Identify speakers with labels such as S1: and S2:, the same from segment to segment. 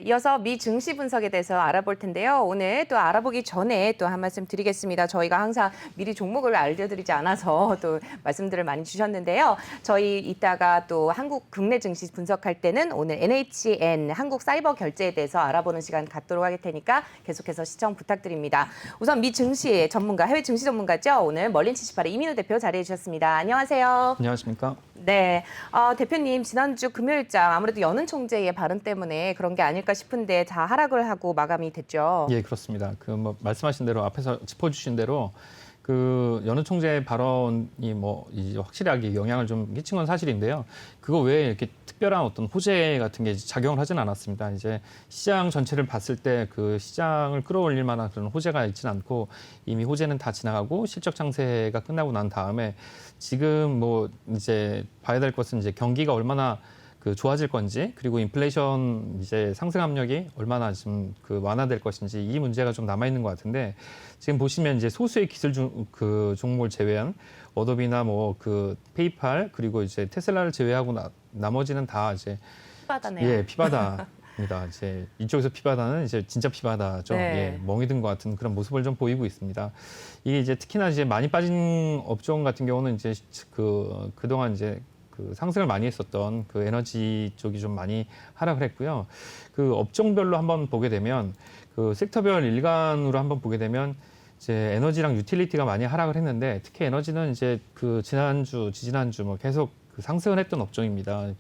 S1: 이어서 미 증시 분석에 대해서 알아볼 텐데요. 오늘 또 알아보기 전에 또 한 말씀 드리겠습니다. 저희가 항상 미리 종목을 알려드리지 않아서 또 말씀들을 많이 주셨는데요. 저희 이따가 또 한국 국내 증시 분석할 때는 오늘 NHN 한국 사이버 결제에 대해서 알아보는 시간 갖도록 할 테니까 계속해서 시청 부탁드립니다. 우선 미 증시 전문가, 해외 증시 전문가죠. 오늘 멀린 78의 이민우 대표 자리해 주셨습니다. 안녕하세요.
S2: 안녕하십니까?
S1: 네, 대표님 지난주 금요일장 아무래도 연은 총재의 발언 때문에 그런 게 아닐까 싶은데 다 하락을 하고 마감이 됐죠.
S2: 예, 그렇습니다. 말씀하신 대로 앞에서 짚어주신 대로 그 연은 총재 발언이 이제 확실하게 영향을 좀 끼친 건 사실인데요. 그거 외에 이렇게 특별한 어떤 호재 같은 게 작용을 하지는 않았습니다. 이제 시장 전체를 봤을 때 그 시장을 끌어올릴 만한 그런 호재가 있지는 않고 이미 호재는 다 지나가고 실적 창세가 끝나고 난 다음에 지금 이제 봐야 될 것은 이제 경기가 얼마나 좋아질 건지, 그리고 인플레이션 이제 상승 압력이 얼마나 좀 완화될 것인지, 이 문제가 좀 남아 있는 것 같은데, 지금 보시면 이제 소수의 기술 종목을 제외한 어도비나 페이팔, 그리고 이제 테슬라를 제외하고 나머지는 다 이제
S1: 피바다네요.
S2: 예, 피바다입니다. 이제 이쪽에서 피바다는 이제 진짜 피바다죠.
S1: 네.
S2: 예, 멍이 든 것 같은 그런 모습을 좀 보이고 있습니다. 이게 이제 특히나 이제 많이 빠진 업종 같은 경우는 이제 그동안 이제 상승을 많이 했었던 그 에너지 쪽이 좀 많이 하락을 했고요. 그 업종별로 한번 보게 되면 그 섹터별 일간으로 한번 보게 되면 이제 에너지랑 유틸리티가 많이 하락을 했는데, 특히 에너지는 이제 지지난주 계속 상승을 했던 업종입니다.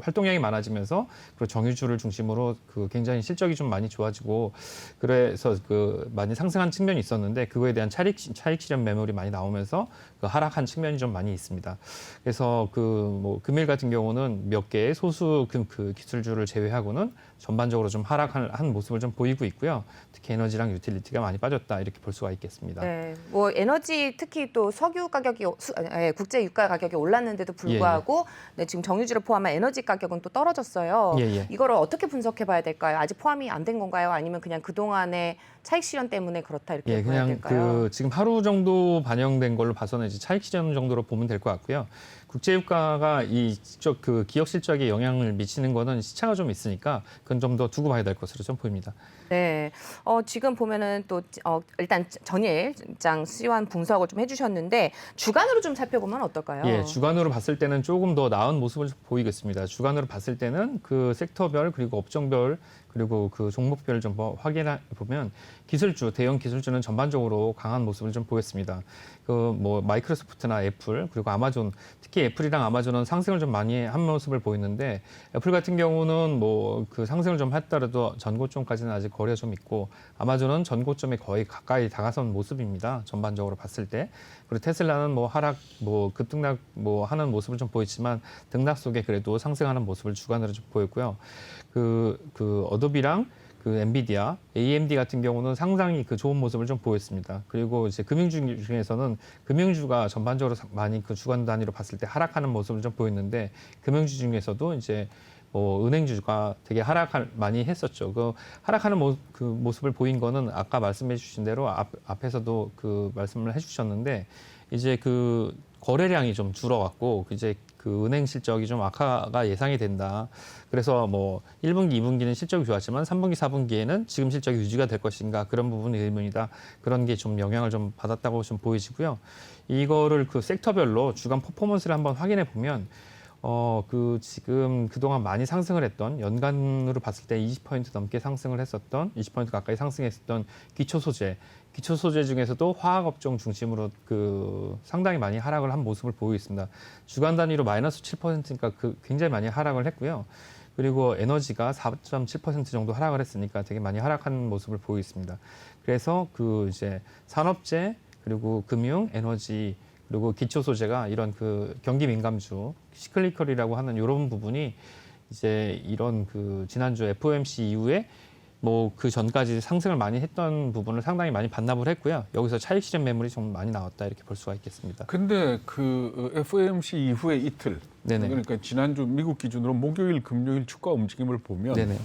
S2: 활동량이 많아지면서 그리고 정유주를 중심으로 굉장히 실적이 좀 많이 좋아지고, 그래서 많이 상승한 측면이 있었는데, 그거에 대한 차익 실현 매물이 많이 나오면서 하락한 측면이 좀 많이 있습니다. 그래서 금일 같은 경우는 몇 개의 소수 기술주를 제외하고는 전반적으로 좀 하락한 모습을 좀 보이고 있고요. 특히 에너지랑 유틸리티가 많이 빠졌다, 이렇게 볼 수가 있겠습니다.
S1: 네, 에너지 특히 또 석유 가격이 국제 유가 가격이 올랐는데도 불구하고 네, 지금 정유주를 포함한 에너지 가격은 또 떨어졌어요. 이거를 어떻게 분석해봐야 될까요? 아직 포함이 안 된 건가요? 아니면 그냥 그동안의 차익 실현 때문에 그렇다 이렇게 봐야 될까요?
S2: 지금 하루 정도 반영된 걸로 봐서는 이제 차익 실현 정도로 보면 될 것 같고요. 국제 유가가 기업 실적에 영향을 미치는 거는 시차가 좀 있으니까 그건 좀 더 두고 봐야 될 것으로 좀 보입니다.
S1: 네, 지금 보면은 또 일단 전일장 시황 분석을 좀 해주셨는데 주간으로 좀 살펴보면 어떨까요?
S2: 예, 주간으로 봤을 때는 조금 더 나은 모습을 보이겠습니다. 주간으로 봤을 때는 그 섹터별, 그리고 업종별, 그리고 그 종목별 좀 확인해 보면 기술주, 대형 기술주는 전반적으로 강한 모습을 좀 보였습니다. 마이크로소프트나 애플, 그리고 아마존, 특히 애플이랑 아마존은 상승을 좀 많이 한 모습을 보이는데, 애플 같은 경우는 상승을 좀 했더라도 전고점까지는 아직 거리가 좀 있고, 아마존은 전고점에 거의 가까이 다가선 모습입니다. 전반적으로 봤을 때. 그리고 테슬라는 하락, 급등락 하는 모습을 좀 보였지만, 등락 속에 그래도 상승하는 모습을 주간으로 좀 보였고요. 어도비랑 엔비디아, AMD 같은 경우는 상당히 좋은 모습을 좀 보였습니다. 그리고 이제 금융주 중에서는 금융주가 전반적으로 많이 주간 단위로 봤을 때 하락하는 모습을 좀 보였는데, 금융주 중에서도 이제 은행주가 되게 하락을 많이 했었죠. 하락하는 모습을 보인 거는 아까 말씀해 주신 대로 앞에서도 말씀을 해 주셨는데, 이제 거래량이 좀 줄어갔고, 이제 은행 실적이 좀 악화가 예상이 된다. 그래서 1분기, 2분기는 실적이 좋았지만 3분기, 4분기에는 지금 실적이 유지가 될 것인가, 그런 부분이 의문이다. 그런 게 좀 영향을 좀 받았다고 좀 보이시고요. 이거를 섹터별로 주간 퍼포먼스를 한번 확인해 보면, 지금 그동안 많이 상승을 했던, 연간으로 봤을 때 20% 넘게 상승을 했었던, 20% 가까이 상승했었던 기초 소재 중에서도 화학업종 중심으로 상당히 많이 하락을 한 모습을 보이고 있습니다. 주간 단위로 마이너스 7%니까 굉장히 많이 하락을 했고요. 그리고 에너지가 4.7% 정도 하락을 했으니까 되게 많이 하락한 모습을 보이고 있습니다. 그래서 이제 산업재, 그리고 금융, 에너지, 그리고 기초 소재가 이런 경기 민감주, 시클리컬이라고 하는 이런 부분이 이제 이런 지난주 FOMC 이후에 그 전까지 상승을 많이 했던 부분을 상당히 많이 반납을 했고요. 여기서 차익 실현 매물이 좀 많이 나왔다, 이렇게 볼 수가 있겠습니다.
S3: 근데 FOMC 이후에 이틀,
S2: 네네.
S3: 그러니까 지난주 미국 기준으로 목요일, 금요일 주가 움직임을 보면,
S2: 네네.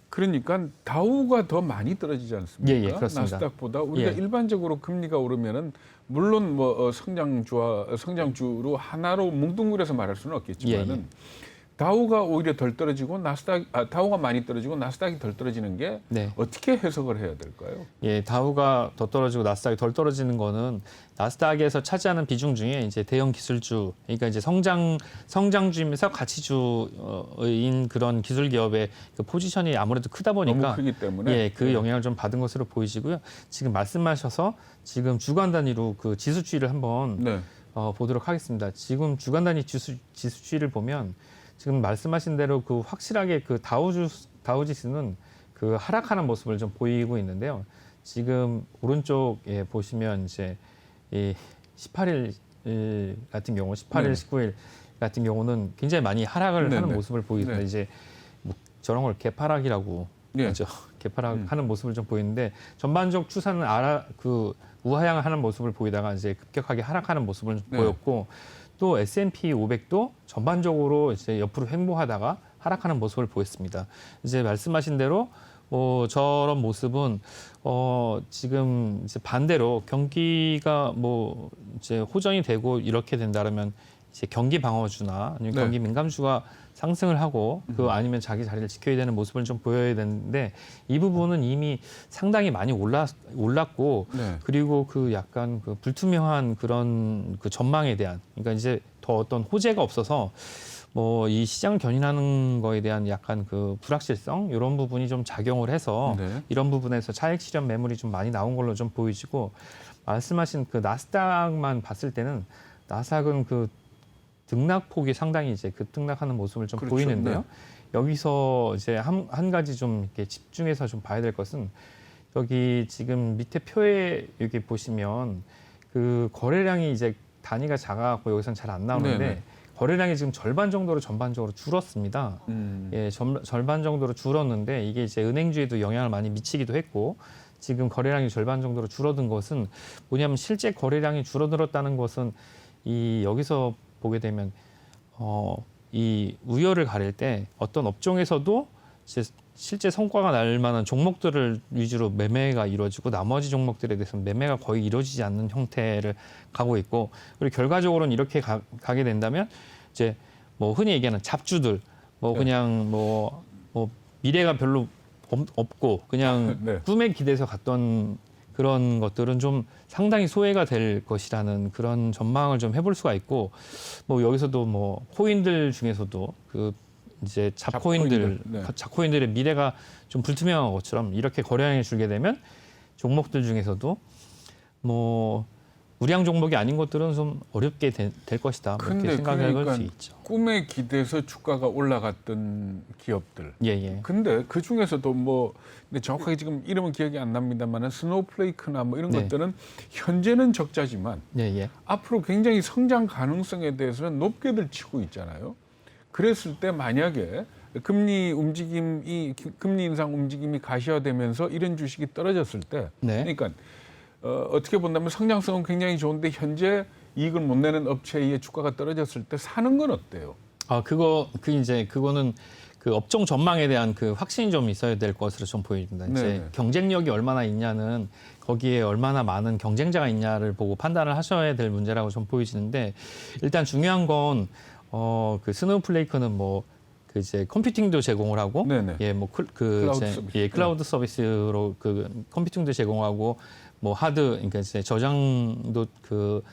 S3: 그러니까 다우가 더 많이 떨어지지 않습니까?
S2: 예, 그렇습니다.
S3: 나스닥보다. 우리가 일반적으로 금리가 오르면은 물론 성장주로 하나로 뭉뚱그려서 말할 수는 없겠지만은 다우가 오히려 덜 떨어지고 다우가 많이 떨어지고 나스닥이 덜 떨어지는 게
S2: 네.
S3: 어떻게 해석을 해야 될까요?
S2: 예, 다우가 더 떨어지고 나스닥이 덜 떨어지는 거는 나스닥에서 차지하는 비중 중에 이제 대형 기술주, 그러니까 이제 성장주이면서 가치주인 그런 기술 기업의 그 포지션이 아무래도 크다 보니까
S3: 너무 크기 때문에
S2: 예, 그 영향을 좀 받은 것으로 보이시고요. 지금 말씀하셔서 지금 주간 단위로 그 지수 추이를 한번
S3: 네.
S2: 보도록 하겠습니다. 지금 주간 단위 지수 추이를 보면 지금 말씀하신 대로 그 확실하게 그 다우지수는 그 하락하는 모습을 좀 보이고 있는데요. 지금 오른쪽에 보시면 이제 이 18일 같은 경우, 18일,
S3: 네.
S2: 19일 같은 경우는 굉장히 많이 하락을
S3: 네,
S2: 하는
S3: 네.
S2: 모습을 보이는데
S3: 네.
S2: 이제 뭐 저런 걸 개파락이라고
S3: 네.
S2: 하죠. 개파락하는 모습을 좀 보이는데 전반적 추세는 우하향하는 모습을 보이다가 이제 급격하게 하락하는 모습을
S3: 네.
S2: 보였고 또 S&P 500도 전반적으로 이제 옆으로 횡보하다가 하락하는 모습을 보였습니다. 이제 말씀하신 대로 저런 모습은 지금 이제 반대로 경기가 뭐 이제 호전이 되고 이렇게 된다면 이제 경기 방어주나 아니면
S3: 네.
S2: 경기 민감주가 상승을 하고 그 아니면 자기 자리를 지켜야 되는 모습을 좀 보여야 되는데 이 부분은 이미 상당히 많이 올랐고
S3: 네.
S2: 그리고 그 약간 그 불투명한 그런 그 전망에 대한 그러니까 이제 더 어떤 호재가 없어서 뭐 이 시장을 견인하는 거에 대한 약간 그 불확실성 이런 부분이 좀 작용을 해서
S3: 네.
S2: 이런 부분에서 차익 실현 매물이 좀 많이 나온 걸로 좀 보이시고 말씀하신 그 나스닥만 봤을 때는 나스닥은 그 등락폭이 상당히 이제 급등락하는 모습을 좀
S3: 그렇죠.
S2: 보이는데요.
S3: 네.
S2: 여기서 이제 한 가지 좀 이렇게 집중해서 좀 봐야 될 것은 여기 지금 밑에 표에 여기 보시면 그 거래량이 이제 단위가 작아갖고 여기서는 잘 안 나오는데
S3: 네네.
S2: 거래량이 지금 절반 정도로 전반적으로 줄었습니다. 예, 절반 정도로 줄었는데 이게 이제 은행주에도 영향을 많이 미치기도 했고 지금 거래량이 절반 정도로 줄어든 것은 뭐냐면 실제 거래량이 줄어들었다는 것은 이 여기서 보게 되면 이 우열을 가릴 때 어떤 업종에서도 이제 실제 성과가 날 만한 종목들을 위주로 매매가 이루어지고 나머지 종목들에 대해서는 매매가 거의 이루어지지 않는 형태를 가고 있고 그리고 결과적으로는 이렇게 가게 된다면 이제 뭐 흔히 얘기하는 잡주들 뭐
S3: 네.
S2: 그냥 뭐 미래가 별로 없고 그냥
S3: 네.
S2: 꿈에 기대서 갔던 그런 것들은 좀 상당히 소외가 될 것이라는 그런 전망을 좀 해볼 수가 있고 뭐 여기서도 뭐 코인들 중에서도 그 이제 잡코인들의 미래가 좀 불투명한 것처럼 이렇게 거래량이 줄게 되면 종목들 중에서도 뭐 우량 종목이 아닌 것들은 좀 어렵게 될 것이다. 뭐 이렇게 생각해 볼 수 있죠.
S3: 꿈에 기대서 주가가 올라갔던 기업들.
S2: 예.
S3: 근데 그 중에서도 뭐 근데 정확하게 지금 이름은 기억이 안 납니다만은 스노우플레이크나 뭐 이런
S2: 네.
S3: 것들은 현재는 적자지만
S2: 예.
S3: 앞으로 굉장히 성장 가능성에 대해서는 높게들 치고 있잖아요. 그랬을 때 만약에 금리 인상 움직임이 가시화되면서 이런 주식이 떨어졌을 때,
S2: 네.
S3: 그러니까 어떻게 본다면 성장성은 굉장히 좋은데 현재 이익을 못 내는 업체의 주가가 떨어졌을 때 사는 건 어때요?
S2: 그거는 그 업종 전망에 대한 그 확신이 좀 있어야 될 것으로 좀 보입니다. 이제
S3: 네네.
S2: 경쟁력이 얼마나 있냐는 거기에 얼마나 많은 경쟁자가 있냐를 보고 판단을 하셔야 될 문제라고 좀 보이시는데 일단 중요한 건 그 스노우플레이크는 뭐 그 이제 컴퓨팅도 제공을 하고
S3: 네네. 클라우드 서비스.
S2: 클라우드 서비스로 그 컴퓨팅도 제공하고 뭐 그러니까 이제 저장도 그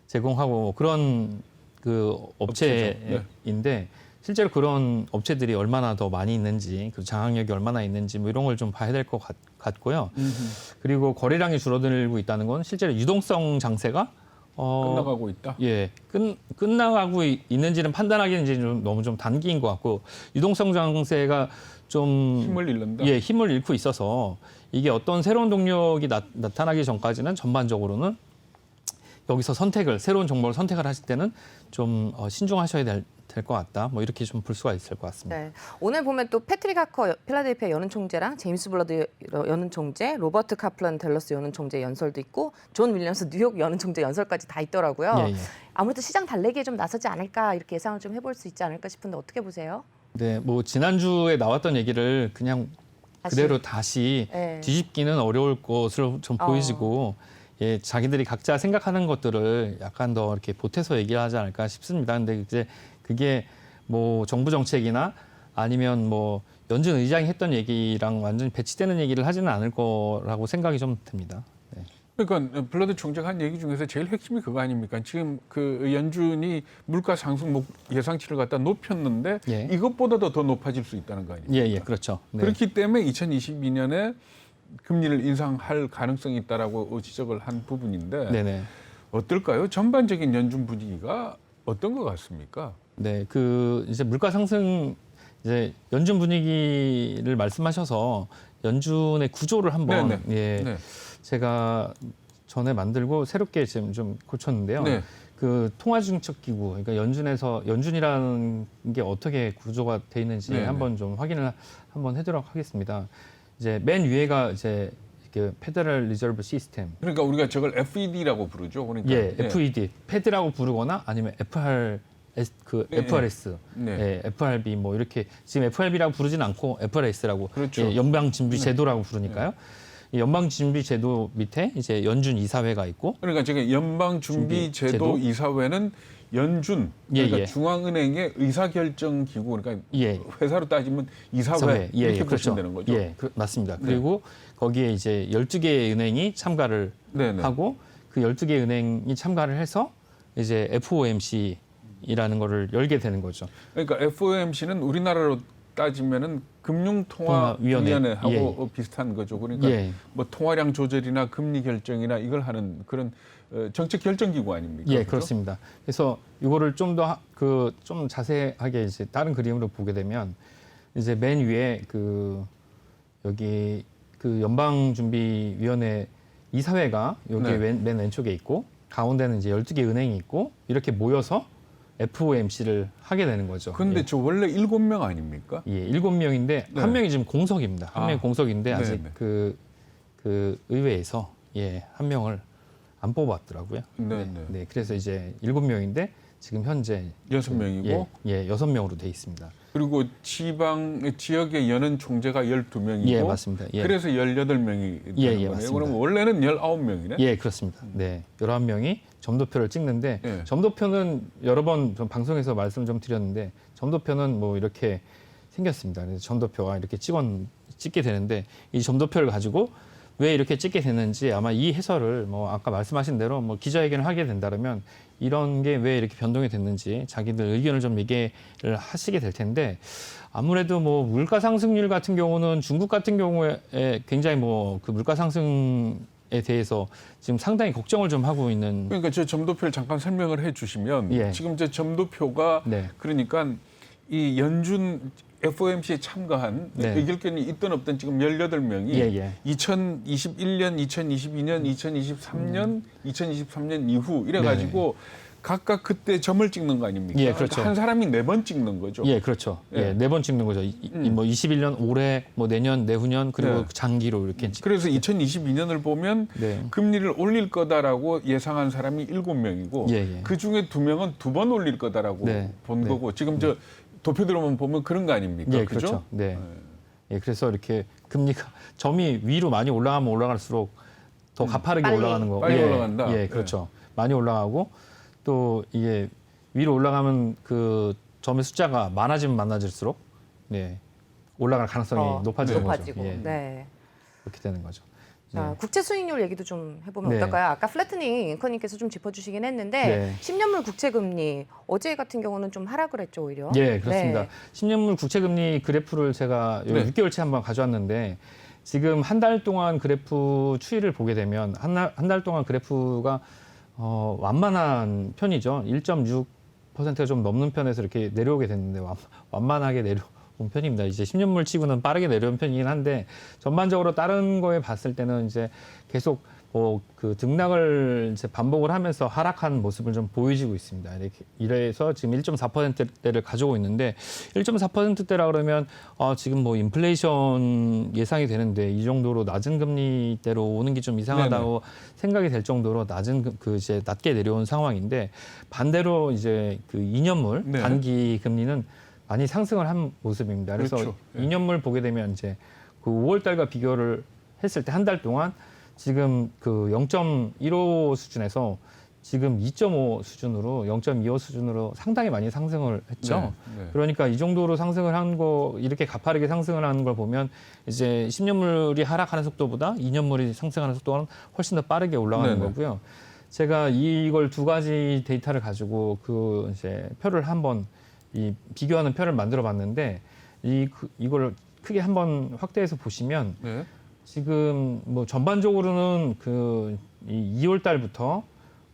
S2: 제공하고 뭐 그런 그 업체인데 실제로 그런 업체들이 얼마나 더 많이 있는지 그 장악력이 얼마나 있는지 뭐 이런 걸 좀 봐야 될 것 같고요. 그리고 거래량이 줄어들고 있다는 건 실제로 유동성 장세가
S3: 끝나가고 있다.
S2: 예, 끝나가고 있는지는 판단하기는 이제 너무 좀 단기인 것 같고 유동성 장세가 좀
S3: 힘을 잃는다.
S2: 예, 힘을 잃고 있어서 이게 어떤 새로운 동력이 나타나기 전까지는 전반적으로는 여기서 새로운 종목을 선택을 하실 때는 좀 신중하셔야 될 것 같다. 뭐 이렇게 좀 볼 수가 있을 것 같습니다.
S1: 네. 오늘 보면 또 패트릭 하커 필라델피아 연은 총재랑 제임스 블러드 연은 총재, 로버트 카플런 댈러스 연은 총재 연설도 있고 존 윌리엄스 뉴욕 연은 총재 연설까지 다 있더라고요.
S2: 예.
S1: 아무래도 시장 달래기에 좀 나서지 않을까 이렇게 예상을 좀 해볼 수 있지 않을까 싶은데 어떻게 보세요?
S2: 네, 뭐 지난주에 나왔던 얘기를 그냥 그대로 다시
S1: 네.
S2: 뒤집기는 어려울 것으로 좀 보이시고 예, 자기들이 각자 생각하는 것들을 약간 더 이렇게 보태서 얘기를 하지 않을까 싶습니다. 근데 이제 그게 뭐 정부 정책이나 아니면 뭐 연준 의장이 했던 얘기랑 완전히 배치되는 얘기를 하지는 않을 거라고 생각이 좀 듭니다. 네.
S3: 그러니까 블러드 총재가 한 얘기 중에서 제일 핵심이 그거 아닙니까? 지금 그 연준이 물가 상승 예상치를 갖다 높였는데
S2: 예.
S3: 이것보다도 더 높아질 수 있다는 거 아닙니까?
S2: 예, 그렇죠. 네.
S3: 그렇기 때문에 2022년에 금리를 인상할 가능성이 있다라고 지적을 한 부분인데
S2: 네네.
S3: 어떨까요? 전반적인 연준 분위기가 어떤 것 같습니까?
S2: 네, 그 이제 물가 상승 이제 연준 분위기를 말씀하셔서 연준의 구조를 한번
S3: 네네.
S2: 예,
S3: 네.
S2: 제가 전에 만들고 새롭게 지금 좀 고쳤는데요.
S3: 네.
S2: 그 통화중첩기구, 그러니까 연준이라는 게 어떻게 구조가 돼 있는지
S3: 네네.
S2: 한번 좀 확인을 한번 해도록 하겠습니다. 이제 맨 위에가 이제 그 페더럴 리저브 시스템.
S3: 그러니까 우리가 저걸 FED라고 부르죠. 그러니까
S2: 예, FED, 페드라고 부르거나 아니면 FRS,
S3: 네.
S2: 예, FRB 뭐 이렇게 지금 FRB라고 부르진 않고 FRS라고
S3: 그렇죠.
S2: 예, 연방준비제도라고 부르니까요. 이 연방준비제도 밑에 이제 연준 이사회가 있고,
S3: 그러니까 저게 연방준비제도
S2: 제도?
S3: 이사회는 연준,
S2: 예,
S3: 그러니까
S2: 예.
S3: 중앙은행의 의사결정 기구, 그러니까
S2: 예,
S3: 회사로 따지면 이사회
S2: 예,
S3: 이렇게
S2: 예,
S3: 보시면 되는 거죠.
S2: 예, 맞습니다.
S3: 네.
S2: 그리고 거기에 이제 12개의 은행이 참가를
S3: 네네.
S2: 하고 그 12개 은행이 참가를 해서 이제 FOMC라는 거를 열게 되는 거죠.
S3: 그러니까 FOMC는 우리나라로 따지면은
S2: 통화위원회.
S3: 금융통화위원회하고 비슷한 거죠. 그러니까
S2: 예.
S3: 뭐 통화량 조절이나 금리 결정이나 이걸 하는 그런 정책 결정 기구 아닙니까?
S2: 예,
S3: 그렇죠?
S2: 그렇습니다. 그래서 이거를 좀 더 좀 자세하게 이제 다른 그림으로 보게 되면 이제 맨 위에 그 여기 그 연방준비위원회 이사회가 여기
S3: 네.
S2: 맨 왼쪽에 있고 가운데는 이제 12개 은행이 있고 이렇게 모여서 FOMC를 하게 되는 거죠.
S3: 근데 저 원래 7명 아닙니까?
S2: 예, 7명인데
S3: 네.
S2: 한 명이 지금 공석입니다. 한
S3: 아,
S2: 명이 공석인데 아직
S3: 네네.
S2: 그 의회에서 예, 한 명을 안 뽑았더라고요.
S3: 네네.
S2: 네, 그래서 이제 7명인데 지금 현재
S3: 6명이고
S2: 예, 6명으로 돼 있습니다.
S3: 그리고 지역의 연은 총재가 12명이고
S2: 예, 맞습니다. 예.
S3: 그래서 18명이 되는
S2: 예,
S3: 거네요.
S2: 맞습니다.
S3: 그러면 원래는 19명이네.
S2: 예, 그렇습니다. 네. 11명이 점도표를 찍는데
S3: 예.
S2: 점도표는 여러 번 좀 방송에서 말씀 좀 드렸는데 점도표는 뭐 이렇게 생겼습니다. 그래서 점도표가 이렇게 찍게 되는데 이 점도표를 가지고 왜 이렇게 찍게 되는지 아마 이 해설을 뭐 아까 말씀하신 대로 뭐 기자회견을 하게 된다면 이런 게 왜 이렇게 변동이 됐는지 자기들 의견을 좀 얘기를 하시게 될 텐데 아무래도 뭐 물가 상승률 같은 경우는 중국 같은 경우에 굉장히 뭐 그 물가 상승에 대해서 지금 상당히 걱정을 좀 하고 있는.
S3: 그러니까 저 점도표를 잠깐 설명을 해 주시면
S2: 예.
S3: 지금 저 점도표가
S2: 네.
S3: 그러니까 이 연준 FOMC에 참가한
S2: 네.
S3: 의결권이 있든 없든 지금 18명이
S2: 예.
S3: 2021년, 2022년, 2023년, 2023년 이후 이래가지고 각각 그때 점을 찍는 거 아닙니까?
S2: 예, 그렇죠.
S3: 그러니까 한 사람이 4번 찍는 거죠.
S2: 예, 그렇죠.
S3: 예.
S2: 예, 4번 찍는 거죠. 뭐 21년, 올해, 뭐 내년, 내후년 그리고
S3: 네.
S2: 장기로 이렇게
S3: 그래서 2022년을 보면
S2: 네.
S3: 금리를 올릴 거다라고 예상한 사람이 7명이고
S2: 예.
S3: 그 중에 2명은 2번 올릴 거다라고
S2: 네.
S3: 본
S2: 네.
S3: 거고 지금 저 도표들만 보면 그런 거 아닙니까?
S2: 예,
S3: 그죠?
S2: 그렇죠. 네. 예, 그래서 이렇게 금리가 점이 위로 많이 올라가면 올라갈수록 더 가파르게
S1: 빨리.
S2: 올라가는 거.
S3: 빨리
S2: 예,
S3: 올라간다.
S2: 예, 그렇죠. 많이 올라가고 또 이게 위로 올라가면 그 점의 숫자가 많아질수록 네, 올라갈 가능성이 높아지는
S1: 높아지고.
S2: 거죠. 예,
S1: 네.
S2: 그렇게 되는 거죠.
S1: 자,
S2: 네.
S1: 국채 수익률 얘기도 좀 해보면
S2: 네.
S1: 어떨까요? 아까 플래트닝 앵커님께서 좀 짚어주시긴 했는데
S2: 네.
S1: 10년물 국채 금리 어제 같은 경우는 좀 하락을 했죠 오히려.
S2: 예, 그렇습니다.
S1: 네.
S2: 10년물 국채금리 그래프를 제가
S3: 네.
S2: 6개월치 한번 가져왔는데 지금 한 달 동안 그래프 추이를 보게 되면 한 달 동안 그래프가 완만한 편이죠. 1.6%가 좀 넘는 편에서 이렇게 내려오게 됐는데 완만하게 내려온 편입니다. 이제 10년물 치고는 빠르게 내려온 편이긴 한데 전반적으로 다른 거에 봤을 때는 이제 계속 그 등락을 이제 반복을 하면서 하락한 모습을 좀 보여지고 있습니다. 이래서 지금 1.4%대를 가지고 있는데 1.4%대라 그러면 지금 뭐 인플레이션 예상이 되는데 이 정도로 낮은 금리대로 오는 게 좀 이상하다고 생각이 될 정도로 이제 낮게 내려온 상황인데 반대로 이제 그 2년물
S3: 네.
S2: 단기 금리는 많이 상승을 한 모습입니다. 그래서
S3: 그렇죠. 예.
S2: 2년물 보게 되면 이제 그 5월 달과 비교를 했을 때 한 달 동안 지금 그 0.15 수준에서 지금 2.5 수준으로 0.25 수준으로 상당히 많이 상승을 했죠.
S3: 네.
S2: 그러니까 이 정도로 상승을 한 거 이렇게 가파르게 상승을 하는 걸 보면 이제 10년물이 하락하는 속도보다 2년물이 상승하는 속도가 훨씬 더 빠르게 올라가는
S3: 네네.
S2: 거고요. 제가 이걸 두 가지 데이터를 가지고 그 이제 표를 한번 이 비교하는 표를 만들어 봤는데 이걸 크게 한번 확대해서 보시면
S3: 네.
S2: 지금 뭐 전반적으로는 그 2월 달부터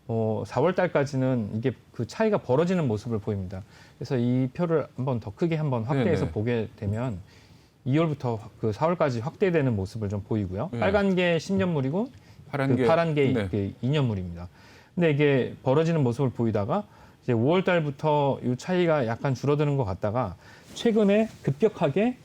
S2: 4월 달까지는 이게 그 차이가 벌어지는 모습을 보입니다. 그래서 이 표를 한번 더 크게 한번 확대해서
S3: 네네.
S2: 보게 되면 2월부터 그 4월까지 확대되는 모습을 좀 보이고요.
S3: 네.
S2: 빨간 게 10년물이고
S3: 파란 게
S2: 파란 게
S3: 네.
S2: 그 2년물입니다. 근데 이게 벌어지는 모습을 보이다가 이제 5월 달부터 이 차이가 약간 줄어드는 것 같다가 최근에 급격하게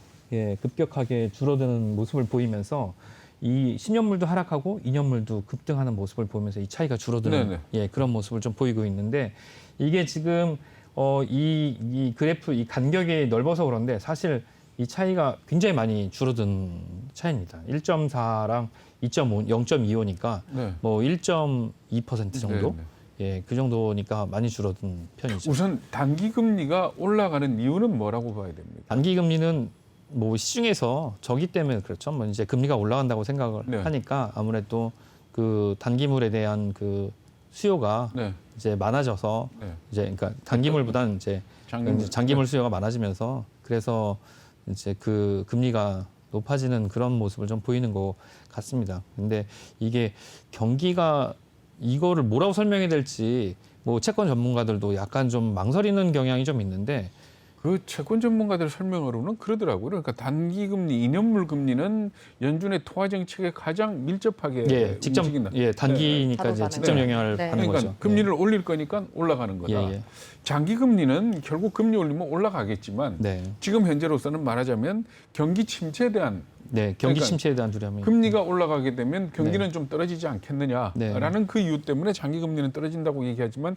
S2: 줄어드는 모습을 보이면서 이 10년물도 하락하고 2년물도 급등하는 모습을 보면서 이 차이가 줄어드는 그런 모습을 좀 보이고 있는데 이게 지금 이 그래프 이 간격이 넓어서 그런데 사실 이 차이가 굉장히 많이 줄어든 차이입니다. 1.4랑 2.5, 0.25니까
S3: 네.
S2: 뭐 1.2% 정도?
S3: 네, 네.
S2: 예, 그 정도니까 많이 줄어든 편이죠.
S3: 우선 단기 금리가 올라가는 이유는 뭐라고 봐야 됩니까?
S2: 단기 금리는 뭐 시중에서 저기 때문에 그렇죠. 뭐 이제 금리가 올라간다고 생각을
S3: 네.
S2: 하니까 아무래도 그 단기물에 대한 그 수요가
S3: 네.
S2: 이제 많아져서
S3: 네.
S2: 이제 그러니까 단기물보다는 이제 장기물 수요가 많아지면서 그래서 이제 그 금리가 높아지는 그런 모습을 좀 보이는 것 같습니다. 근데 이게 경기가 이거를 뭐라고 설명해야 될지 뭐 채권 전문가들도 약간 좀 망설이는 경향이 좀 있는데
S3: 그 채권 전문가들 설명으로는 그러더라고요. 그러니까 단기 금리, 2년물 금리는 연준의 통화 정책에 가장 밀접하게
S2: 직접
S3: 움직인다.
S2: 단기니까
S1: 바로
S2: 이제
S1: 반응을.
S2: 직접 영향을
S1: 네.
S2: 받는
S3: 그러니까
S2: 거죠.
S3: 금리를 올릴 거니까 올라가는 거다.
S2: 예.
S3: 장기 금리는 결국 금리 올리면 올라가겠지만
S2: 네.
S3: 지금 현재로서는 말하자면 경기 침체에 대한
S2: 경기
S3: 그러니까
S2: 침체에 대한 두려움이
S3: 금리가 올라가게 되면 경기는 좀 떨어지지 않겠느냐라는 그 이유 때문에 장기 금리는 떨어진다고 얘기하지만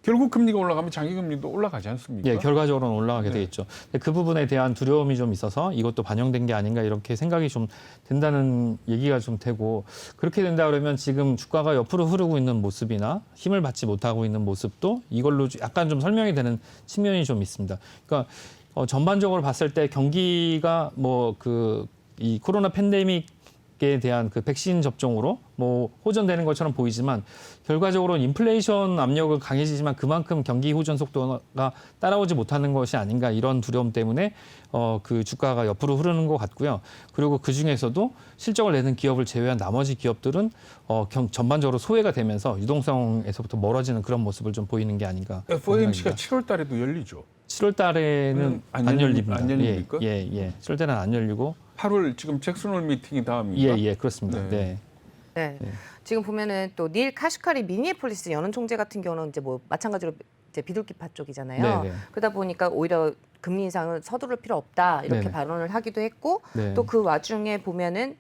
S3: 결국 금리가 올라가면 장기 금리도 올라가지 않습니까?
S2: 결과적으로는 올라가게 되겠죠. 근데 그 부분에 대한 두려움이 좀 있어서 이것도 반영된 게 아닌가 이렇게 생각이 좀 된다는 얘기가 좀 되고 그렇게 된다 그러면 지금 주가가 옆으로 흐르고 있는 모습이나 힘을 받지 못하고 있는 모습도 이걸로 약간 좀 설명이 되는 측면이 좀 있습니다. 그러니까 전반적으로 봤을 때 경기가 이 코로나 팬데믹에 대한 그 백신 접종으로 뭐 호전되는 것처럼 보이지만 결과적으로는 인플레이션 압력은 강해지지만 그만큼 경기 호전 속도가 따라오지 못하는 것이 아닌가 이런 두려움 때문에 그 주가가 옆으로 흐르는 것 같고요. 그리고 그 중에서도 실적을 내는 기업을 제외한 나머지 기업들은 전반적으로 소외가 되면서 유동성에서부터 멀어지는 그런 모습을 좀 보이는 게 아닌가.
S3: FOMC가 7월 달에도 열리죠.
S2: 7월 달에는 안 열립니다.
S3: 안 열립니까?
S2: 7월 달에는 안 열리고
S3: 8월 지금 잭슨홀 미팅이 다음입니다.
S2: 그렇습니다.
S3: 네.
S1: 네. 지금 보면은 또 닐 카시카리 미니애폴리스 연은 총재 같은 경우는 이제 뭐 마찬가지로 이제 비둘기파 쪽이잖아요.
S2: 네.
S1: 그러다 보니까 오히려 금리 인상은 서두를 필요 없다 이렇게
S2: 네네.
S1: 발언을 하기도 했고
S2: 네.
S1: 또 그 와중에 보면은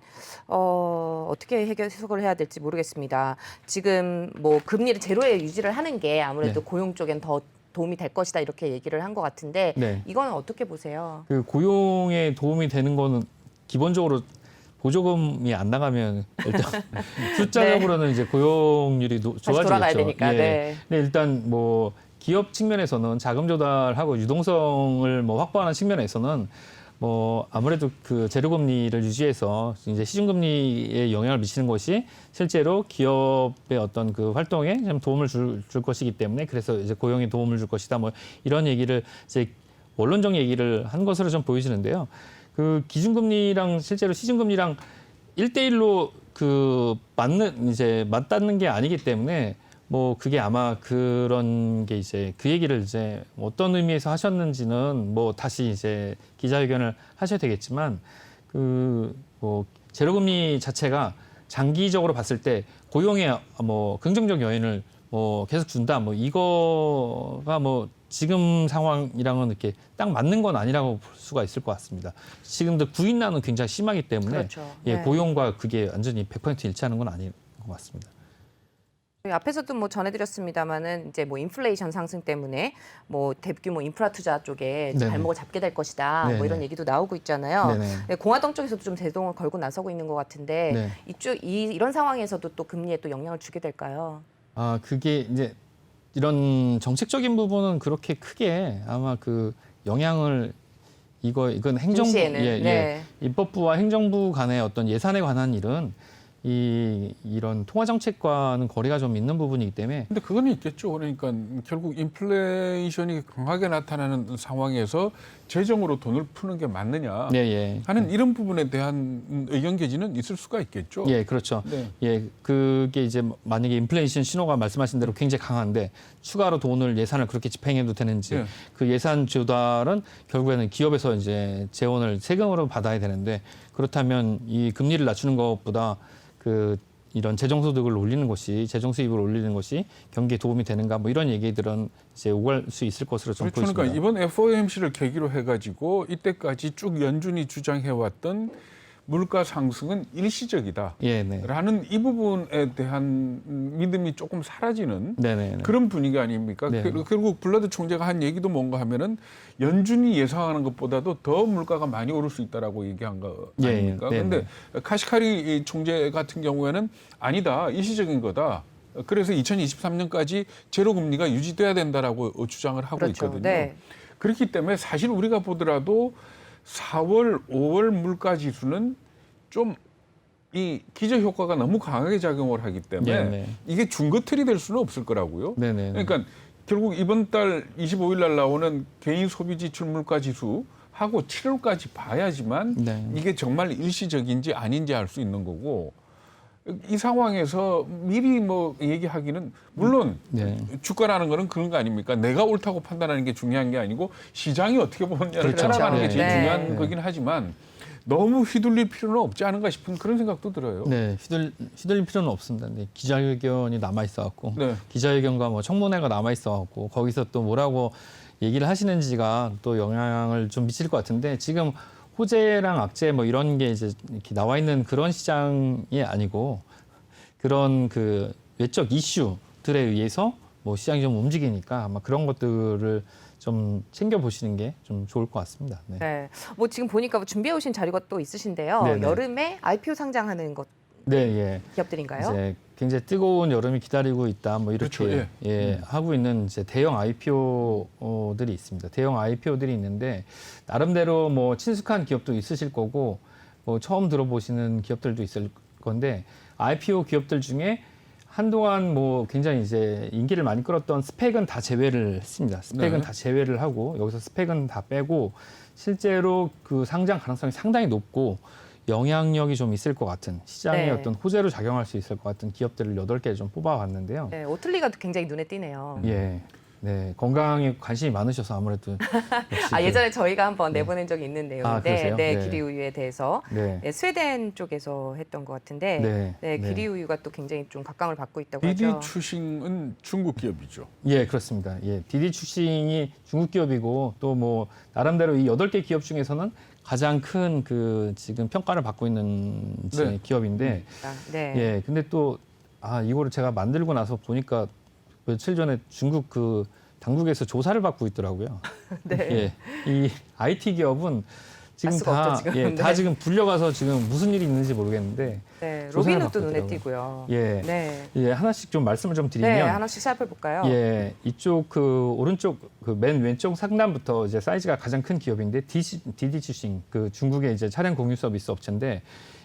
S1: 어떻게 해석을 해야 될지 모르겠습니다. 지금 뭐 금리를 제로에 유지를 하는 게 아무래도
S2: 네.
S1: 고용 쪽엔 더 도움이 될 것이다 이렇게 얘기를 한 것 같은데
S2: 네.
S1: 이거는 어떻게 보세요?
S2: 그 고용에 도움이 되는 거는 기본적으로 보조금이 안 나가면 일단 숫자적으로는 이제 고용률이
S1: 다시
S2: 좋아지겠죠.
S1: 돌아가야 되니까. 네.
S2: 근데 일단 뭐 기업 측면에서는 자금 조달하고 유동성을 뭐 확보하는 측면에서는 뭐 아무래도 그 제로금리를 유지해서 이제 시중금리에 영향을 미치는 것이 실제로 기업의 어떤 그 활동에 좀 도움을 줄 것이기 때문에 그래서 이제 고용에 도움을 줄 것이다. 뭐 이런 얘기를 이제 원론적 얘기를 한 것으로 좀 보여지는데요. 그 기준금리랑 실제로 시중금리랑 1대1로 그 맞닿는 게 아니기 때문에 뭐 그게 아마 그런 게 이제 그 얘기를 이제 어떤 의미에서 하셨는지는 뭐 다시 이제 기자회견을 하셔야 되겠지만 그 뭐 제로금리 자체가 장기적으로 봤을 때 고용에 뭐 긍정적 요인을 뭐 계속 준다 뭐 이거가 뭐 지금 상황이랑은 이렇게 딱 맞는 건 아니라고 볼 수가 있을 것 같습니다. 지금도 구인난은 굉장히 심하기 때문에
S1: 그렇죠. 네.
S2: 고용과 그게 완전히 100% 일치하는 건 아닌 것 같습니다.
S1: 앞에서도 뭐 전해드렸습니다만은 이제 뭐 인플레이션 상승 때문에 뭐 대규모 인프라 투자 쪽에
S2: 네네.
S1: 발목을 잡게 될 것이다.
S2: 네네.
S1: 뭐 이런 얘기도 나오고 있잖아요.
S2: 네네.
S1: 네, 공화당 쪽에서도 좀 대동을 걸고 나서고 있는 것 같은데
S2: 네.
S1: 이런 상황에서도 또 금리에 또 영향을 주게 될까요?
S2: 그게 이제 이런 정책적인 부분은 그렇게 크게 아마 그 영향을 이건 행정부,
S1: 임시에는. 네.
S2: 입법부와 행정부 간의 어떤 예산에 관한 일은 이런 통화 정책과는 거리가 좀 있는 부분이기 때문에
S3: 근데 그건 있겠죠. 그러니까 결국 인플레이션이 강하게 나타나는 상황에서 재정으로 돈을 푸는 게 맞느냐 하는 이런 부분에 대한 의견 개진은 있을 수가 있겠죠.
S2: 예, 그렇죠.
S3: 네.
S2: 예, 그게 이제 만약에 인플레이션 신호가 말씀하신 대로 굉장히 강한데 추가로 돈을 예산을 그렇게 집행해도 되는지
S3: 예.
S2: 그 예산 조달은 결국에는 기업에서 이제 재원을 세금으로 받아야 되는데 그렇다면 이 금리를 낮추는 것보다 이런 재정소득을 올리는 것이 재정 수입을 올리는 것이 경기에 도움이 되는가 뭐 이런 얘기들은 이제 오갈 수 있을 것으로 좀
S3: 그렇죠.
S2: 보입니다.
S3: 그러니까 이번 FOMC를 계기로 해가지고 이때까지 쭉 연준이 주장해왔던 물가 상승은 일시적이다.
S2: 예, 네.
S3: 라는 이 부분에 대한 믿음이 조금 사라지는
S2: 네네.
S3: 그런 분위기 아닙니까?
S2: 네.
S3: 결국 블라드 총재가 한 얘기도 뭔가 하면은 연준이 예상하는 것보다도 더 물가가 많이 오를 수 있다라고 얘기한 거
S2: 예,
S3: 아닙니까?
S2: 네,
S3: 그런데 카시카리 총재 같은 경우에는 아니다, 일시적인 거다. 그래서 2023년까지 제로 금리가 유지돼야 된다라고 주장을 하고
S1: 그렇죠.
S3: 있거든요.
S1: 네.
S3: 그렇기 때문에 사실 우리가 보더라도 4월, 5월 물가 지수는 좀 이 기저 효과가 너무 강하게 작용을 하기 때문에
S2: 네.
S3: 이게 중거틀이 될 수는 없을 거라고요.
S2: 네네.
S3: 그러니까 결국 이번 달 25일 날 나오는 개인 소비 지출 물가 지수 하고 7월까지 봐야지만
S2: 네.
S3: 이게 정말 일시적인지 아닌지 알 수 있는 거고 이 상황에서 미리 뭐 얘기하기는 물론
S2: 네.
S3: 주가라는 거는 그런 거 아닙니까? 내가 옳다고 판단하는 게 중요한 게 아니고 시장이 어떻게 보느냐를
S2: 그렇죠.
S3: 따라가는 게 제일
S1: 네.
S3: 중요한
S2: 네.
S3: 거긴 하지만 너무 휘둘릴 필요는 없지 않은가 싶은 그런 생각도 들어요.
S2: 네, 휘둘릴 필요는 없습니다. 네, 기자회견이 남아 있어갖고
S3: 네.
S2: 기자회견과 뭐 청문회가 남아 있어갖고 거기서 또 뭐라고 얘기를 하시는지가 또 영향을 좀 미칠 것 같은데 지금 호재랑 악재 뭐 이런 게 이제 이렇게 나와 있는 그런 시장이 아니고 그런 그 외적 이슈들에 의해서 뭐 시장이 좀 움직이니까 아마 그런 것들을 좀 챙겨보시는 게 좀 좋을 것 같습니다. 네.
S1: 네. 뭐 지금 보니까 준비해 오신 자료가 또 있으신데요.
S2: 네네.
S1: 여름에 IPO 상장하는 것
S2: 네, 예.
S1: 기업들인가요?
S2: 이제 굉장히 뜨거운 여름이 기다리고 있다. 뭐 이렇게
S3: 그렇죠,
S2: 하고 있는 이제 대형 IPO들이 있습니다. 대형 IPO들이 있는데 나름대로 뭐 친숙한 기업도 있으실 거고 뭐 처음 들어보시는 기업들도 있을 건데 IPO 기업들 중에 한동안 뭐 굉장히 이제 인기를 많이 끌었던 스펙은 다 제외를 했습니다. 스펙은
S3: 네.
S2: 다 제외를 하고 여기서 스펙은 다 빼고 실제로 그 상장 가능성이 상당히 높고 영향력이 좀 있을 것 같은 시장의
S1: 네.
S2: 어떤 호재로 작용할 수 있을 것 같은 기업들을 8개 좀 뽑아봤는데요.
S1: 네, 오틀리가 굉장히 눈에 띄네요.
S2: 예. 네, 건강에 관심이 많으셔서 아무래도 역시
S1: 예전에 저희가 한번 내보낸 적이 있는 내용인데,
S2: 그러세요?
S1: 네,
S2: 네.
S1: 기리우유에 대해서
S2: 네.
S1: 네, 스웨덴 쪽에서 했던 것 같은데,
S2: 네.
S1: 네,
S2: 네.
S1: 기리우유가 또 굉장히 좀 각광을 받고 있다고
S3: 디디
S1: 하죠.
S3: 추싱은 중국 기업이죠.
S2: 예, 그렇습니다. 예, 디디 출신이 중국 기업이고 또 뭐 나름대로 이 8개 기업 중에서는 가장 큰 그 지금 평가를 받고 있는
S3: 네.
S2: 기업인데
S1: 네.
S2: 예, 근데 또 이거를 제가 만들고 나서 보니까 며칠 전에 중국 그 당국에서 조사를 받고 있더라고요.
S1: 네.
S2: 예, 이 IT 기업은 지금
S1: 알 수가
S2: 다,
S1: 없죠, 지금.
S2: 예, 다
S1: 네.
S2: 지금 불려가서 지금 무슨 일이 있는지 모르겠는데
S1: 네,
S2: 조사를
S1: 로빈훗도
S2: 받고
S1: 눈에
S2: 있더라고요.
S1: 띄고요.
S2: 예,
S1: 네.
S2: 예, 하나씩 좀 말씀을 좀
S1: 네,
S2: 드리면
S1: 하나씩 살펴볼까요?
S2: 예, 이쪽 그 오른쪽 그 맨 왼쪽 상단부터 이제 사이즈가 가장 큰 기업인데 디디 추싱 그 중국의 이제 차량 공유 서비스 업체인데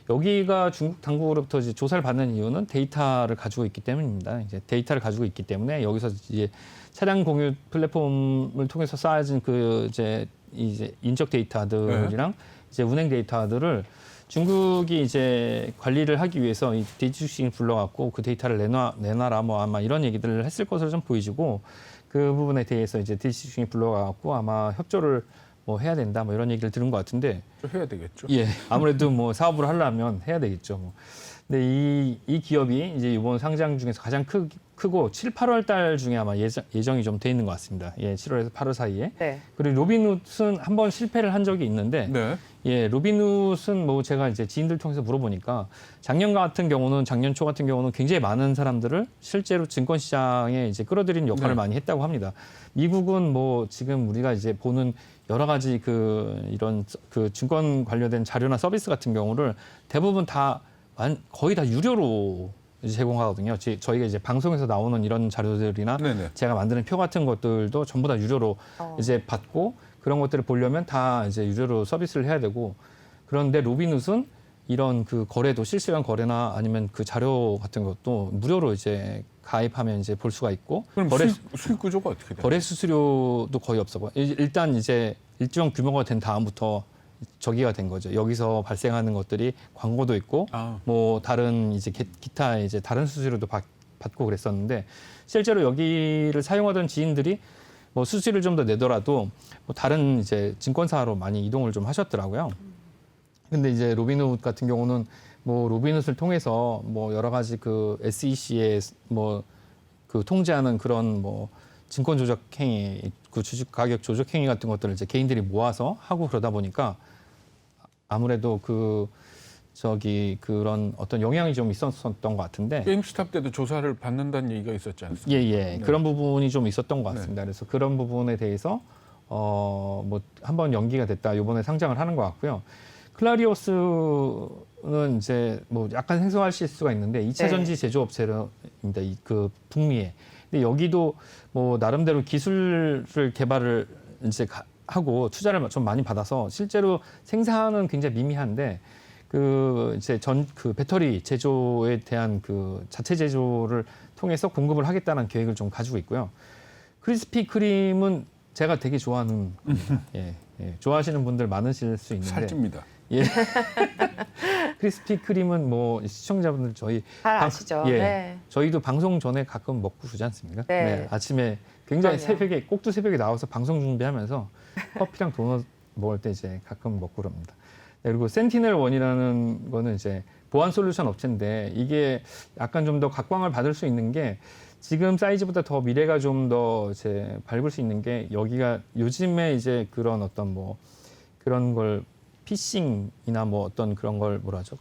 S2: 여기가 중국 당국으로부터 이제 조사를 받는 이유는 데이터를 가지고 있기 때문입니다. 이제 데이터를 가지고 있기 때문에 여기서 이제 차량 공유 플랫폼을 통해서 쌓아진 그 이제 인적 데이터들이랑 이제 운행 데이터들을 중국이 이제 관리를 하기 위해서 이 디지추싱을 불러갖고 그 데이터를 내놔라 뭐 아마 이런 얘기들을 했을 것으로 좀 보이지고 그 부분에 대해서 이제 디지추싱이 불러갖고 아마 협조를 뭐 해야 된다 뭐 이런 얘기를 들은 것 같은데
S3: 좀 해야 되겠죠.
S2: 예 아무래도 뭐 사업을 하려면 해야 되겠죠. 뭐. 근데 이 기업이 이제 이번 상장 중에서 가장 크고 7, 8월 달 중에 아마 예정이 좀 돼 있는 것 같습니다. 예, 7월에서 8월 사이에.
S1: 네.
S2: 그리고 로빈훗은 한번 실패를 한 적이 있는데
S3: 네.
S2: 예, 로빈훗은 뭐 제가 이제 지인들 통해서 물어보니까 작년 초 같은 경우는 굉장히 많은 사람들을 실제로 증권 시장에 이제 끌어들이는 역할을
S3: 네.
S2: 많이 했다고 합니다. 미국은 뭐 지금 우리가 이제 보는 여러 가지 이런 그 증권 관련된 자료나 서비스 같은 경우를 대부분 다 거의 다 유료로 이제 제공하거든요. 저희가 이제 방송에서 나오는 이런 자료들이나
S3: 네네.
S2: 제가 만드는 표 같은 것들도 전부 다 유료로 이제 받고 그런 것들을 보려면 다 이제 유료로 서비스를 해야 되고 그런데 로빈훗은 이런 그 거래도 실시간 거래나 아니면 그 자료 같은 것도 무료로 이제 가입하면 이제 볼 수가 있고
S3: 그럼 수익 구조가 어떻게 돼요?
S2: 거래 수수료도 거의 없었고 일단 이제 일정 규모가 된 다음부터 저기가 된 거죠. 여기서 발생하는 것들이 광고도 있고
S3: 아.
S2: 뭐 다른 이제 기타 이제 다른 수수료도 받고 그랬었는데 실제로 여기를 사용하던 지인들이 뭐 수수료를 좀 더 내더라도 뭐 다른 이제 증권사로 많이 이동을 좀 하셨더라고요. 근데 이제 로빈훗 같은 경우는 뭐 로빈훗을 통해서 뭐 여러 가지 그 SEC의 뭐 그 통제하는 그런 뭐 증권 조작 행위, 그 주식 가격 조작 행위 같은 것들을 이제 개인들이 모아서 하고 그러다 보니까 아무래도 그 저기 그런 어떤 영향이 좀 있었던 것 같은데
S3: 게임스탑 때도 조사를 받는다는 얘기가 있었지 않습니까?
S2: 예.
S3: 네.
S2: 그런 부분이 좀 있었던 것 같습니다. 그래서 그런 부분에 대해서 뭐 한번 연기가 됐다. 이번에 상장을 하는 것 같고요. 클라리오스는 이제 뭐 약간 생소하실 수가 있는데 2차 전지 제조업체입니다. 그 북미에. 근데 여기도 뭐 나름대로 기술을 개발을 이제 하고 투자를 좀 많이 받아서 실제로 생산은 굉장히 미미한데 그 이제 그 배터리 제조에 대한 그 자체 제조를 통해서 공급을 하겠다는 계획을 좀 가지고 있고요. 크리스피 크림은 제가 되게 좋아하는 겁니다. 예. 좋아하시는 분들 많으실 수 있는데
S3: 살찝니다.
S2: 예. 크리스피 크림은 뭐 시청자분들 저희
S1: 잘 아시죠?
S2: 예.
S1: 네.
S2: 저희도 방송 전에 가끔 먹고 그러지 않습니까?
S1: 네.
S2: 아침에 굉장히
S1: 그럼요.
S2: 새벽에 꼭두 새벽에 나와서 방송 준비하면서 커피랑 도넛 먹을 때 이제 가끔 먹고 그럽니다. 네, 그리고 센티넬 원이라는 거는 이제 보안 솔루션 업체인데 이게 약간 좀 더 각광을 받을 수 있는 게 지금 사이즈보다 더 미래가 좀 더 이제 밝을 수 있는 게 여기가 요즘에 이제 그런 어떤 뭐 그런 걸 피싱이나 뭐 어떤 그런 걸 뭐라 하죠?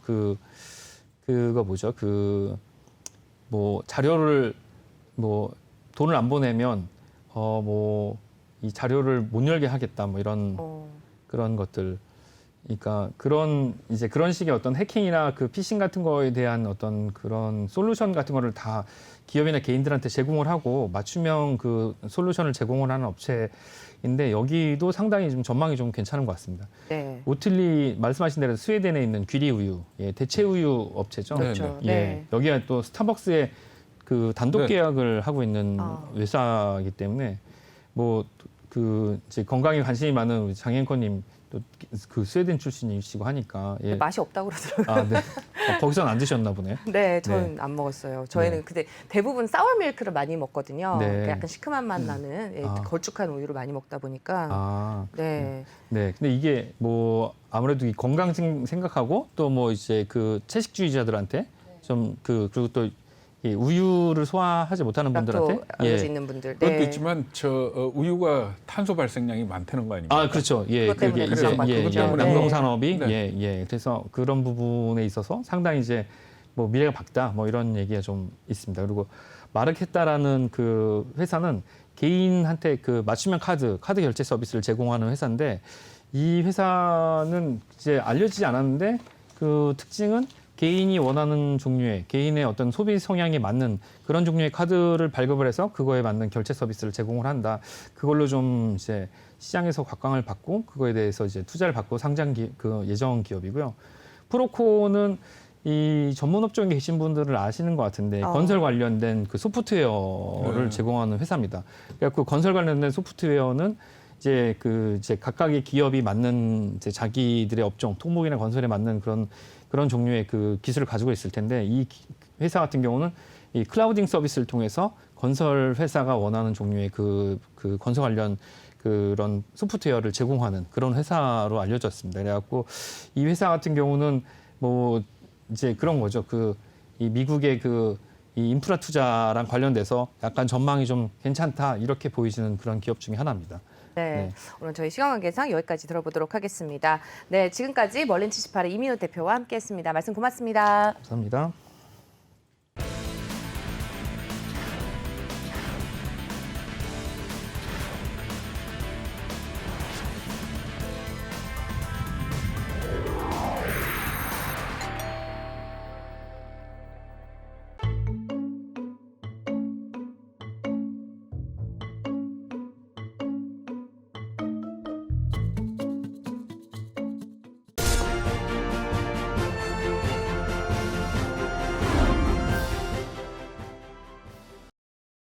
S2: 그거 뭐죠? 그 뭐 자료를 뭐 돈을 안 보내면 뭐 이 자료를 못 열게 하겠다 뭐 이런 그런 것들. 그러니까 그런 이제 그런 식의 어떤 해킹이나 그 피싱 같은 거에 대한 어떤 그런 솔루션 같은 거를 다 기업이나 개인들한테 제공을 하고 맞춤형 그 솔루션을 제공을 하는 업체인데 여기도 상당히 좀 전망이 좀 괜찮은 것 같습니다.
S1: 네.
S2: 오틀리 말씀하신 대로 스웨덴에 있는 귀리 우유, 대체 우유 업체죠.
S1: 그렇죠.
S2: 예,
S1: 네.
S2: 여기가 또 스타벅스의 그 단독
S3: 네.
S2: 계약을 하고 있는
S1: 아.
S2: 회사이기 때문에 뭐 그 이제 건강에 관심이 많은 우리 장 앵커님 또 그 스웨덴 출신이시고 하니까 예.
S1: 맛이 없다고 그러더라고요.
S2: 아, 네. 거기서는 안 드셨나 보네요.
S1: 네, 저는 안 먹었어요. 저희는 근데 대부분 사워 밀크를 많이 먹거든요.
S2: 네.
S1: 그러니까 약간 시큼한 맛 나는
S2: 아.
S1: 걸쭉한 우유를 많이 먹다 보니까.
S2: 아,
S1: 네.
S2: 네. 근데 이게 뭐 아무래도 이 건강 생각하고 또 뭐 이제 그 채식주의자들한테 좀 그리고 또 이 우유를 소화하지 못하는 분들한테
S1: 락토 알러지 있는 분들.
S3: 그것도
S1: 네.
S3: 있지만 우유가 탄소 발생량이 많다는 거 아닙니까?
S2: 아, 그렇죠. 예,
S1: 그것 때문에
S2: 그게
S1: 그런 것
S2: 이제
S1: 같거든요.
S3: 때문에
S2: 남동산업이
S3: 네.
S2: 그래서 그런 부분에 있어서 상당히 이제 뭐 미래가 밝다 뭐 이런 얘기가 좀 있습니다. 그리고 마르케타라는 그 회사는 개인한테 그 맞춤형 카드 결제 서비스를 제공하는 회사인데 이 회사는 이제 알려지지 않았는데 그 특징은 개인이 원하는 종류의 개인의 어떤 소비 성향에 맞는 그런 종류의 카드를 발급을 해서 그거에 맞는 결제 서비스를 제공을 한다. 그걸로 좀 이제 시장에서 각광을 받고 그거에 대해서 이제 투자를 받고 상장 그 예정 기업이고요. 프로코는 이 전문 업종에 계신 분들을 아시는 것 같은데 건설 관련된 그 소프트웨어를 제공하는 회사입니다. 그래서 그 건설 관련된 소프트웨어는 이제 각각의 기업이 맞는 이제 자기들의 업종, 토목이나 건설에 맞는 그런 종류의 그 기술을 가지고 있을 텐데 이 회사 같은 경우는 이 클라우딩 서비스를 통해서 건설 회사가 원하는 종류의 그 건설 관련 그런 소프트웨어를 제공하는 그런 회사로 알려졌습니다. 그래갖고 이 회사 같은 경우는 뭐 이제 그런 거죠. 이 미국의 이 인프라 투자랑 관련돼서 약간 전망이 좀 괜찮다 이렇게 보이시는 그런 기업 중에 하나입니다.
S1: 네. 오늘 저희 시간 관계상 여기까지 들어보도록 하겠습니다. 네, 지금까지 멀린 78의 이민호 대표와 함께했습니다. 말씀 고맙습니다.
S2: 감사합니다.